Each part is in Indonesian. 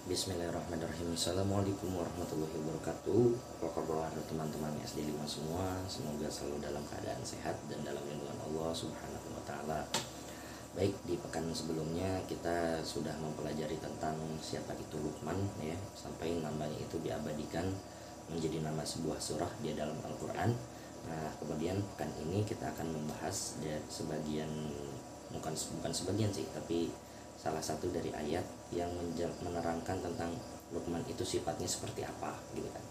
Bismillahirrahmanirrahim. Assalamualaikum warahmatullahi wabarakatuh. Apa kabar teman-teman SD 5 semua? Semoga selalu dalam keadaan sehat dan dalam lindungan Allah Subhanahu wa taala. Baik, di pekan sebelumnya kita sudah mempelajari tentang siapa itu Luqman ya, sampai namanya itu diabadikan menjadi nama sebuah surah di dalam Al-Qur'an. Nah, kemudian pekan ini kita akan membahas sebagian, bukan sebagian sih, tapi salah satu dari ayat yang menerangkan tentang Luqman itu sifatnya seperti apa gitu kan.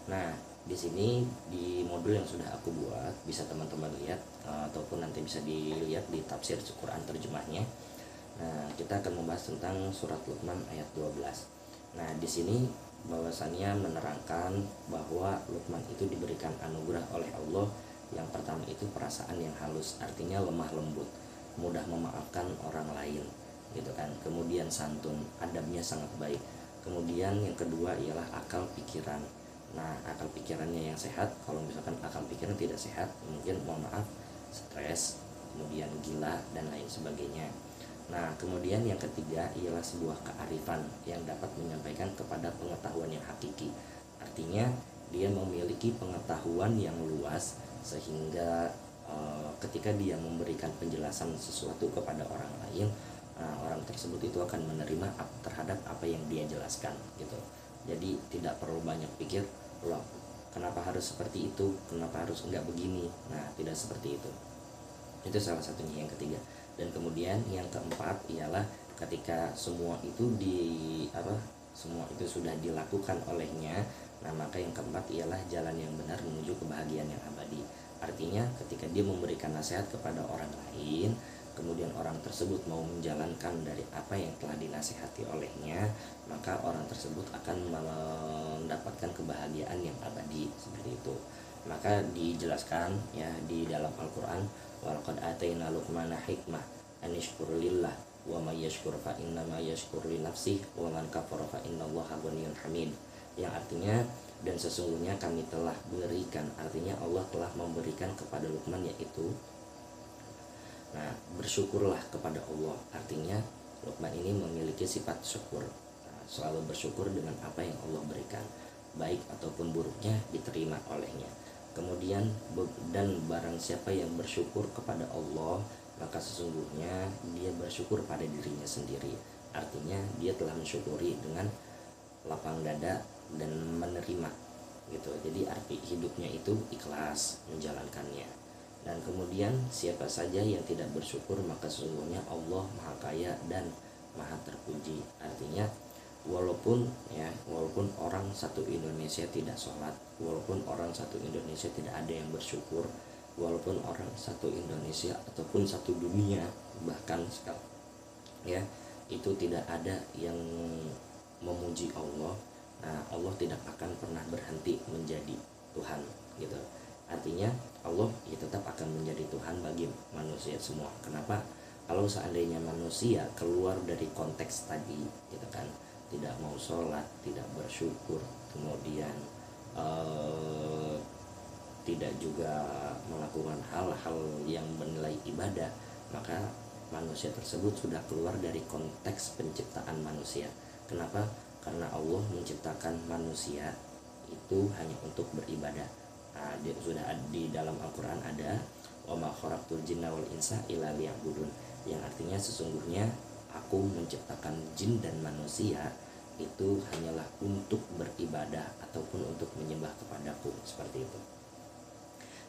Nah, di sini di modul yang sudah aku buat bisa teman-teman lihat ataupun nanti bisa dilihat di tafsir Quran terjemahnya. Nah, kita akan membahas tentang surat Luqman ayat 12. Nah, di sini bahwasannya menerangkan bahwa Luqman itu diberikan anugerah oleh Allah. Yang pertama itu perasaan yang halus, artinya lemah lembut, mudah memaafkan orang lain gitu kan. Kemudian santun, adabnya sangat baik. Kemudian yang kedua ialah akal pikiran. Nah, akal pikirannya yang sehat. Kalau misalkan akal pikiran tidak sehat, mungkin mohon maaf, stres, kemudian gila dan lain sebagainya. Nah, kemudian yang ketiga ialah sebuah kearifan yang dapat menyampaikan kepada pengetahuan yang hakiki. Artinya dia memiliki pengetahuan yang luas sehingga ketika dia memberikan penjelasan sesuatu kepada orang lain, orang tersebut itu akan menerima terhadap apa yang dia jelaskan gitu. Jadi tidak perlu banyak pikir, loh kenapa harus seperti itu, kenapa harus enggak begini. Nah, tidak seperti itu. Itu salah satunya, yang ketiga. Dan kemudian yang keempat ialah ketika semua itu semua itu sudah dilakukan olehnya, nah maka yang keempat ialah jalan yang benar menuju kebahagiaan yang abadi. Artinya ketika dia memberikan nasihat kepada orang lain, kemudian orang tersebut mau menjalankan dari apa yang telah dinasihati olehnya, maka orang tersebut akan mendapatkan kebahagiaan yang abadi seperti itu. Maka dijelaskan ya di dalam Al-Qur'an, walaqad ataina Luqmana hikmah anishkur lillah wa may yashkur fa innama yashkur li nafsihi wa man kafara fa innallaha ghaniyyun hamid. Yang artinya, dan sesungguhnya kami telah berikan, artinya Allah telah memberikan kepada Luqman yaitu, nah, bersyukurlah kepada Allah. Artinya Luqman ini memiliki sifat syukur, selalu bersyukur dengan apa yang Allah berikan, baik ataupun buruknya diterima olehnya. Kemudian dan barang siapa yang bersyukur kepada Allah, maka sesungguhnya dia bersyukur pada dirinya sendiri. Artinya dia telah mensyukuri dengan lapang dada dan menerima gitu. Jadi arti hidupnya itu ikhlas menjalankannya. Dan kemudian siapa saja yang tidak bersyukur, maka sesungguhnya Allah Maha Kaya dan Maha Terpuji. Artinya walaupun orang satu Indonesia tidak sholat, walaupun orang satu Indonesia tidak ada yang bersyukur, walaupun orang satu Indonesia ataupun satu dunia bahkan sekarang ya itu tidak ada yang memuji Allah, nah Allah tidak akan pernah berhenti menjadi Tuhan gitu. Artinya Allah ya tetap akan menjadi Tuhan bagi manusia semua. Kenapa? Kalau seandainya manusia keluar dari konteks tadi gitu kan, tidak mau sholat, tidak bersyukur, kemudian tidak juga melakukan hal-hal yang bernilai ibadah, maka manusia tersebut sudah keluar dari konteks penciptaan manusia. Kenapa? Karena Allah menciptakan manusia itu hanya untuk beribadah. Nah, sudah di dalam Al-Quran ada wa ma khalaqtul jinna wal insa illa liya'budun, yang artinya sesungguhnya aku menciptakan jin dan manusia itu hanyalah untuk beribadah ataupun untuk menyembah kepadaku, seperti itu.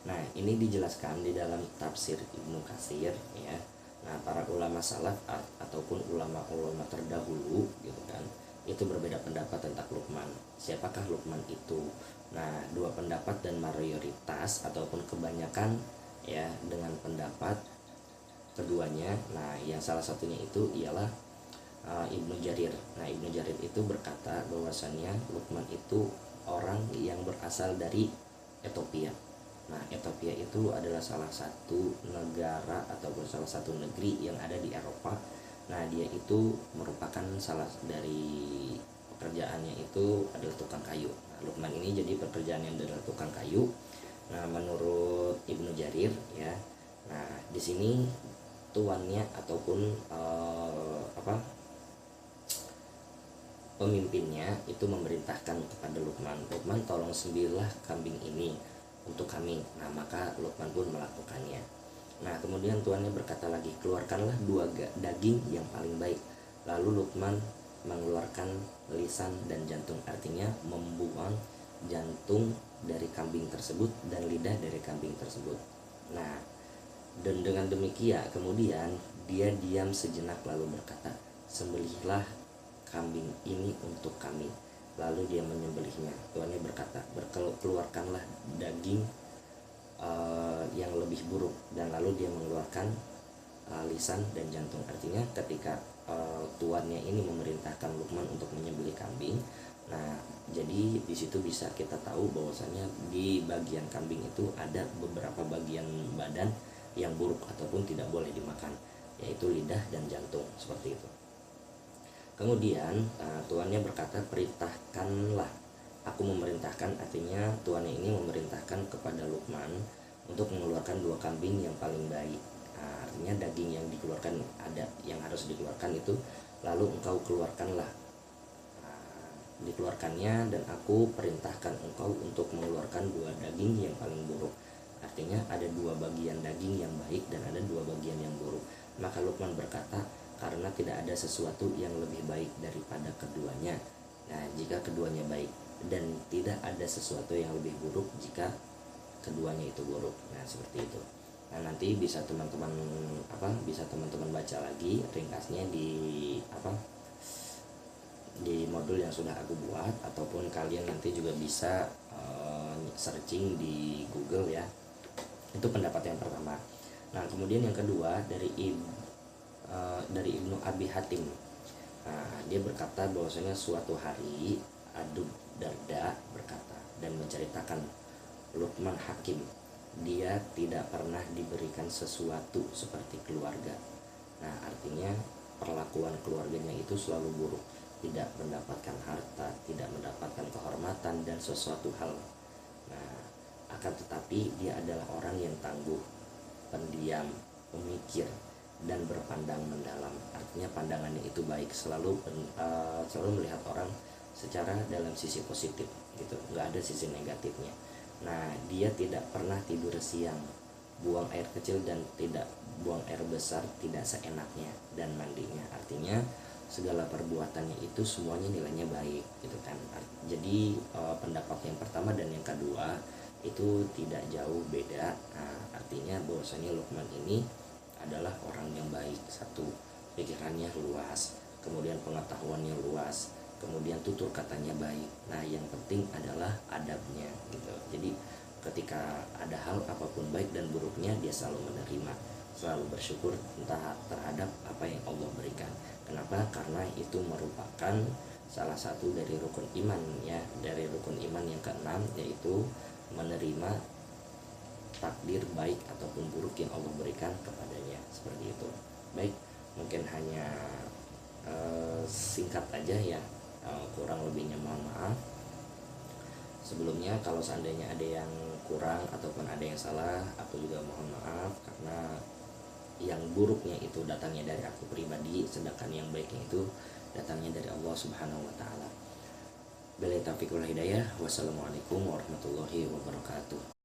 Nah, ini dijelaskan di dalam tafsir Ibnu Katsir ya. Nah, para ulama salaf ataupun ulama-ulama terdahulu gitu kan, itu berbeda pendapat tentang Luqman. Siapakah Luqman itu? Nah, dua pendapat dan mayoritas ataupun kebanyakan ya dengan pendapat keduanya. Nah, yang salah satunya itu ialah Ibnu Jarir. Nah, Ibnu Jarir itu berkata bahwasannya Luqman itu orang yang berasal dari Ethiopia. Nah, Ethiopia itu adalah salah satu negara ataupun salah satu negeri yang ada di Eropa. Nah, dia itu merupakan salah dari pekerjaannya itu adalah tukang kayu. Nah, Luqman ini jadi pekerjaannya adalah tukang kayu. Nah, menurut Ibnu Jarir ya. Nah, di sini tuannya ataupun pemimpinnya itu memerintahkan kepada Luqman, Luqman tolong sembilah kambing ini untuk kami. Nah maka Luqman pun melakukannya. Nah kemudian tuannya berkata lagi, keluarkanlah dua daging yang paling baik. Lalu Luqman mengeluarkan lisan dan jantung, artinya membuang jantung dari kambing tersebut dan lidah dari kambing tersebut. Nah dan dengan demikian kemudian dia diam sejenak lalu berkata, sembelihlah kambing ini untuk kami. Lalu dia menyembelihnya. Tuannya berkata, keluarkanlah daging yang lebih buruk, dan lalu dia mengeluarkan lisan dan jantung. Artinya ketika tuannya ini memerintahkan Luqman untuk menyembelih kambing, nah jadi di situ bisa kita tahu bahwasanya di bagian kambing itu ada beberapa bagian badan yang buruk ataupun tidak boleh dimakan, yaitu lidah dan jantung, seperti itu. Kemudian tuannya berkata, perintahkanlah, aku memerintahkan, artinya tuannya ini memerintahkan kepada Luqman untuk mengeluarkan dua kambing yang paling baik. Artinya daging yang dikeluarkan ada yang harus dikeluarkan itu, lalu engkau keluarkanlah. Dikeluarkannya, dan aku perintahkan engkau untuk mengeluarkan dua daging yang paling buruk. Artinya ada dua bagian daging yang baik dan ada dua bagian yang buruk. Maka Luqman berkata, karena tidak ada sesuatu yang lebih baik daripada keduanya. Nah jika keduanya baik, dan tidak ada sesuatu yang lebih buruk jika keduanya itu buruk. Nah seperti itu. Nah nanti bisa teman-teman baca lagi ringkasnya di modul yang sudah aku buat, ataupun kalian nanti juga bisa searching di Google ya. Itu pendapat yang pertama. Nah kemudian yang kedua dari Ibnu Abi Hatim. Nah, dia berkata bahwasanya suatu hari Abu Darda berkata dan menceritakan, Luqman Hakim, dia tidak pernah diberikan sesuatu seperti keluarga. Nah artinya perlakuan keluarganya itu selalu buruk, tidak mendapatkan harta, tidak mendapatkan kehormatan dan sesuatu hal. Nah akan tetapi dia adalah orang yang tangguh, pendiam, pemikir, dan berpandang mendalam. Artinya pandangannya itu baik, selalu melihat orang secara dalam sisi positif gitu, nggak ada sisi negatifnya. Nah dia tidak pernah tidur siang, buang air kecil dan tidak buang air besar tidak seenaknya, dan mandinya. Artinya segala perbuatannya itu semuanya nilainya baik gitu kan. Jadi pendapat yang pertama dan yang kedua itu tidak jauh beda. Nah, artinya bahwasanya Luqman ini adalah orang yang baik. Satu, pikirannya luas, kemudian pengetahuannya luas, kemudian tutur katanya baik. Nah yang penting adalah adabnya gitu. Jadi ketika ada hal apapun baik dan buruknya, dia selalu menerima, selalu bersyukur entah terhadap apa yang Allah berikan. Kenapa? Karena itu merupakan salah satu dari rukun iman ya, dari rukun iman yang keenam, yaitu menerima takdir baik ataupun buruk yang Allah berikan kepadanya, seperti itu. Baik, mungkin hanya singkat aja ya, kurang lebihnya mohon maaf. Sebelumnya kalau seandainya ada yang kurang ataupun ada yang salah, aku juga mohon maaf, karena yang buruknya itu datangnya dari aku pribadi, sedangkan yang baiknya itu datangnya dari Allah Subhanahu wa taala. Billahi taufiq wal hidayah. Wassalamualaikum warahmatullahi wabarakatuh.